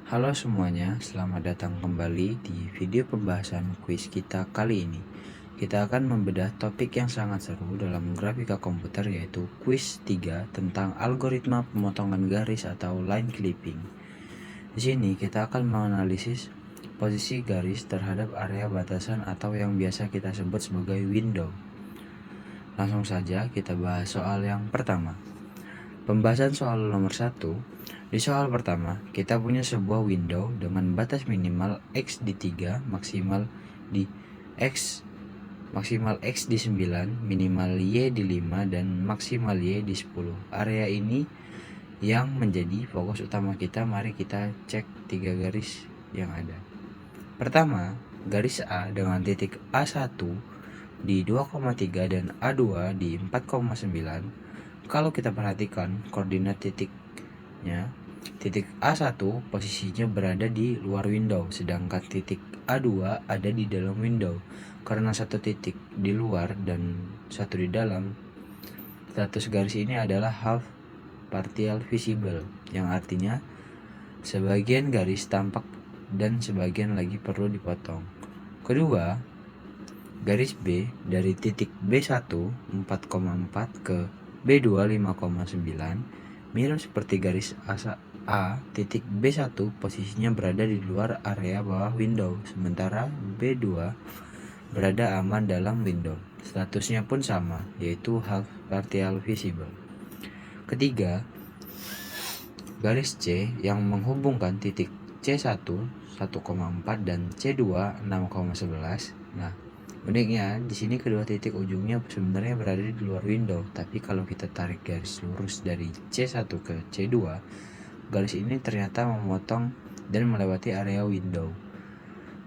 Halo semuanya, selamat datang kembali di video pembahasan kuis kita kali ini. Kita akan membedah topik yang sangat seru dalam grafika komputer, yaitu kuis 3 tentang algoritma pemotongan garis atau line clipping. Di sini kita akan menganalisis posisi garis terhadap area batasan atau yang biasa kita sebut sebagai window. Langsung saja kita bahas soal yang pertama. Pembahasan soal nomor 1. Di soal pertama, kita punya sebuah window dengan batas minimal X di 3, maksimal X di 9, minimal Y di 5, dan maksimal Y di 10. Area ini yang menjadi fokus utama kita. Mari kita cek 3 garis yang ada. Pertama, garis A dengan titik A1 di 2,3 dan A2 di 4,9. Kalau kita perhatikan koordinat titiknya, titik A1 posisinya berada di luar window, sedangkan titik A2 ada di dalam window. Karena satu titik di luar dan satu di dalam, status garis ini adalah half partial visible, yang artinya sebagian garis tampak dan sebagian lagi perlu dipotong. Kedua, garis B dari titik B1 4,4 ke B2 5,9 mirip seperti garis A. Titik B1 posisinya berada di luar area bawah window, sementara B2 berada aman dalam window. Statusnya pun sama, yaitu half partial visible. Ketiga, garis C yang menghubungkan titik C1 1,4 dan C2 6,11. Nah, uniknya di sini kedua titik ujungnya sebenarnya berada di luar window, tapi kalau kita tarik garis lurus dari C1 ke C2, garis ini ternyata memotong dan melewati area window.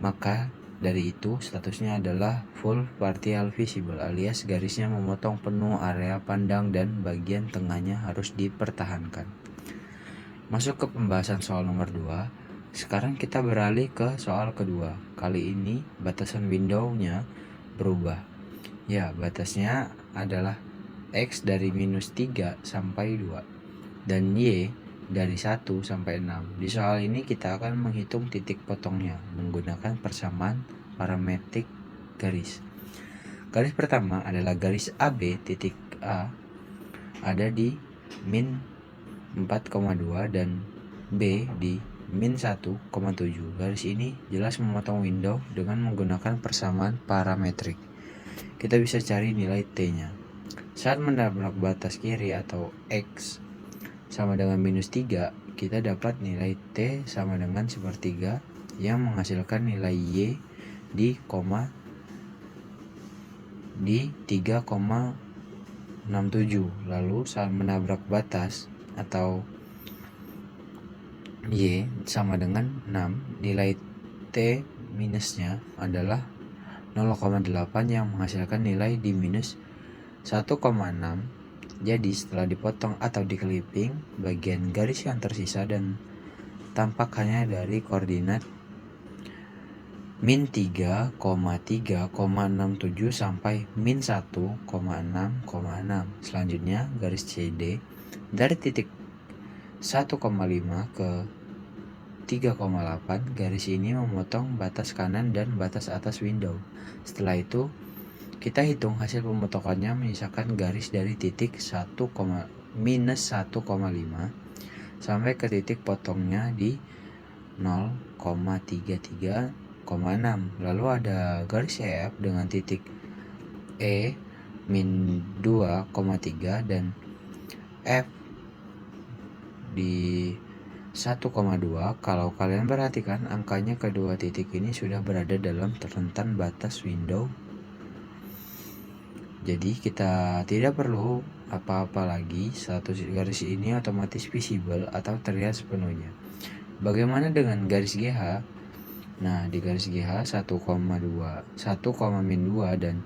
Maka dari itu statusnya adalah full partial visible, alias garisnya memotong penuh area pandang dan bagian tengahnya harus dipertahankan. Masuk ke pembahasan soal nomor 2. Sekarang kita beralih ke soal kedua. Kali ini batasan window-nya berubah. Ya, batasnya adalah X dari minus 3 sampai 2 dan Y dari 1 sampai 6. Di soal ini kita akan menghitung titik potongnya menggunakan persamaan parametrik garis. Garis pertama adalah garis AB. Titik A ada di min 4,2 dan B di min 1,7. Garis ini jelas memotong window dengan menggunakan persamaan parametrik. Kita bisa cari nilai T-nya. Saat menabrak batas kiri atau X sama dengan minus 3, kita dapat nilai T sama dengan sepertiga yang menghasilkan nilai Y di 3,67. Lalu saat menabrak batas atau Y sama dengan 6, nilai T minusnya adalah 0,8 yang menghasilkan nilai di minus 1,6. Jadi setelah dipotong atau di clipping, bagian garis yang tersisa dan tampak hanya dari koordinat min 3,3,67 sampai min 1,6,6. Selanjutnya garis CD dari titik 1,5 ke 3,8. Garis ini memotong batas kanan dan batas atas window. Setelah itu kita hitung hasil pemotongannya, menyisakan garis dari titik minus 1,5 sampai ke titik potongnya di 0,33,6. Lalu ada garis EF dengan titik E min 2,3 dan F di 1,2. Kalau kalian perhatikan, angkanya kedua titik ini sudah berada dalam rentan batas window. Jadi kita tidak perlu apa-apa lagi, status garis ini otomatis visible atau terlihat sepenuhnya. Bagaimana dengan garis GH? Nah, di garis GH 1,2 dan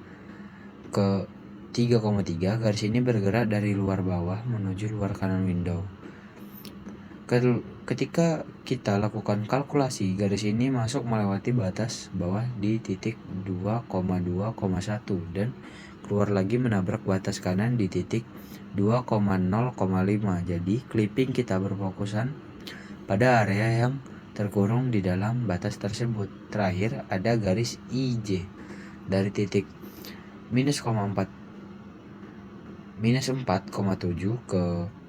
ke 3,3, garis ini bergerak dari luar bawah menuju luar kanan window. Ketika kita lakukan kalkulasi, garis ini masuk melewati batas bawah di titik 2,2,1 dan keluar lagi menabrak batas kanan di titik 2,0,5. Jadi clipping kita berfokusan pada area yang terkurung di dalam batas tersebut. Terakhir ada garis IJ dari titik minus 4,7 ke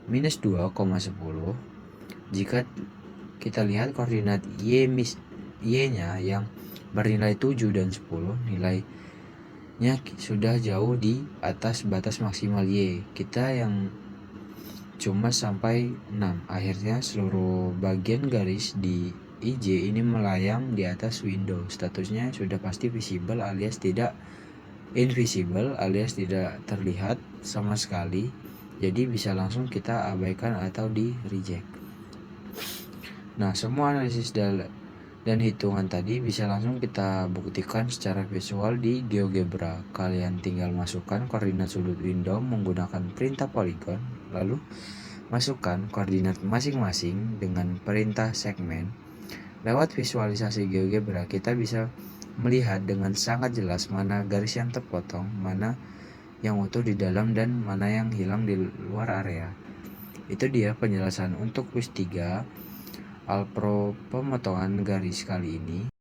minus 2,10. Jika kita lihat koordinat Y-nya yang bernilai 7 dan 10, nilainya sudah jauh di atas batas maksimal Y. Kita yang cuma sampai 6. Akhirnya seluruh bagian garis di IJ ini melayang di atas window. Statusnya sudah pasti visible alias tidak invisible alias tidak terlihat sama sekali. Jadi bisa langsung kita abaikan atau di reject. Nah, semua analisis dan hitungan tadi bisa langsung kita buktikan secara visual di GeoGebra. Kalian tinggal masukkan koordinat sudut window menggunakan perintah polygon, lalu masukkan koordinat masing-masing dengan perintah segmen. Lewat visualisasi GeoGebra, kita bisa melihat dengan sangat jelas mana garis yang terpotong, mana yang utuh di dalam, dan mana yang hilang di luar area. Itu dia penjelasan untuk quiz 3 Alpro pemotongan garis kali ini.